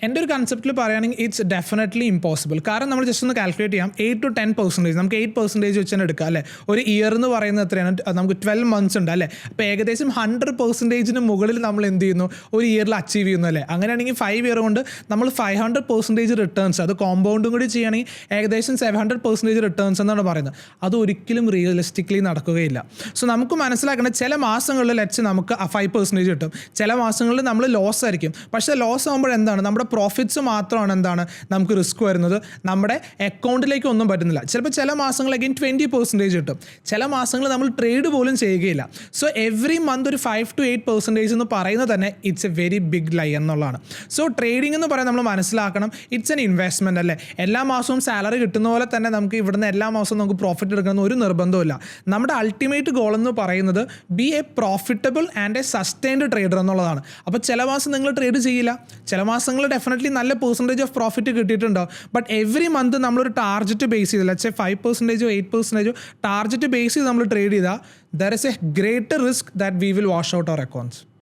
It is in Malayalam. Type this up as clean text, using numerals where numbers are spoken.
എൻ്റെ ഒരു കൺസെപ്റ്റിൽ പറയുകയാണെങ്കിൽ ഇറ്റ്സ് ഡെഫിനറ്റ്ലി ഇമ്പോസിബിൾ. കാരണം നമ്മൾ ജസ്റ്റ് ഒന്ന് കാൽക്കുലേറ്റ് ചെയ്യാം. 8 to 10%, നമുക്ക് 8% വെച്ച് തന്നെ എടുക്കാം അല്ലേ. ഒരു ഇയർ എന്ന് പറയുന്നത് എത്രയാണ്? നമുക്ക് 12 months ഉണ്ട് അല്ലേ. അപ്പോൾ ഏകദേശം 100%-ന് മുകളിൽ നമ്മൾ എന്ത് ചെയ്യുന്നു, ഒരു ഇയറിൽ അച്ചീവ് ചെയ്യുന്നു അല്ലേ. അങ്ങനെയാണെങ്കിൽ 5 year കൊണ്ട് നമ്മൾ 500% റിട്ടേൺസ്, അത് കോമ്പൗണ്ടും കൂടി ചെയ്യുകയാണെങ്കിൽ ഏകദേശം 700% റിട്ടേൺസ് എന്നാണ് പറയുന്നത്. അത് ഒരിക്കലും റിയലിസ്റ്റിക്കലി നടക്കുകയില്ല. സോ നമുക്ക് മനസ്സിലാക്കേണ്ട, ചില മാസങ്ങളിൽ ലെറ്റ്സ് നമുക്ക് 5% കിട്ടും, ചില മാസങ്ങളിൽ നമ്മൾ ലോസ് ആയിരിക്കും. പക്ഷേ ലോസ് ആകുമ്പോൾ എന്താണ്, നമ്മുടെ പ്രോഫിറ്റ്സ് മാത്രമാണ് എന്താണ് നമുക്ക് റിസ്ക് വരുന്നത്, നമ്മുടെ അക്കൗണ്ടിലേക്ക് ഒന്നും പറ്റുന്നില്ല. ചിലപ്പോൾ ചില മാസങ്ങളിലേക്ക് 20% കിട്ടും, ചില മാസങ്ങൾ നമ്മൾ ട്രേഡ് പോലും ചെയ്യുകയില്ല. സോ എവറി മന്ത് ഒരു 5 to 8% എന്ന് പറയുന്നത് തന്നെ ഇറ്റ്സ് എ വെരി ബിഗ് ലൈ എന്നുള്ളതാണ്. സോ ട്രേഡിംഗ് എന്ന് പറയാൻ നമ്മൾ മനസ്സിലാക്കണം, ഇറ്റ്സ് എൻ ഇൻവെസ്റ്റ്മെൻറ്റ് അല്ലേ. എല്ലാ മാസവും സാലറി കിട്ടുന്ന പോലെ തന്നെ നമുക്ക് ഇവിടുന്ന് എല്ലാ മാസവും നമുക്ക് പ്രോഫിറ്റ് എടുക്കണമെന്ന് ഒരു നിർബന്ധമില്ല. നമ്മുടെ അൾട്ടിമേറ്റ് ഗോൾ എന്ന് പറയുന്നത് B A profitable and A sustained trader എന്നുള്ളതാണ്. അപ്പോൾ ചില മാസം നിങ്ങൾ ട്രേഡ് ചെയ്യില്ല, ചില മാസങ്ങൾ ഡെഫിനറ്റ്ലി നല്ല പെർസെൻറ്റേജ് ഓഫ് പ്രോഫിറ്റ് കിട്ടിയിട്ടുണ്ടോ. ബട്ട് എവറി മന്ത് നമ്മളൊരു ടാർജറ്റ് ബേസ് ചെയ്ത്, ലെറ്റ്സ് സേ 5%, 8% ടാർജറ്റ് ബേസ് ചെയ്ത് നമ്മൾ ട്രേഡ് ചെയ്താൽ there is a greater risk that we will wash out our accounts.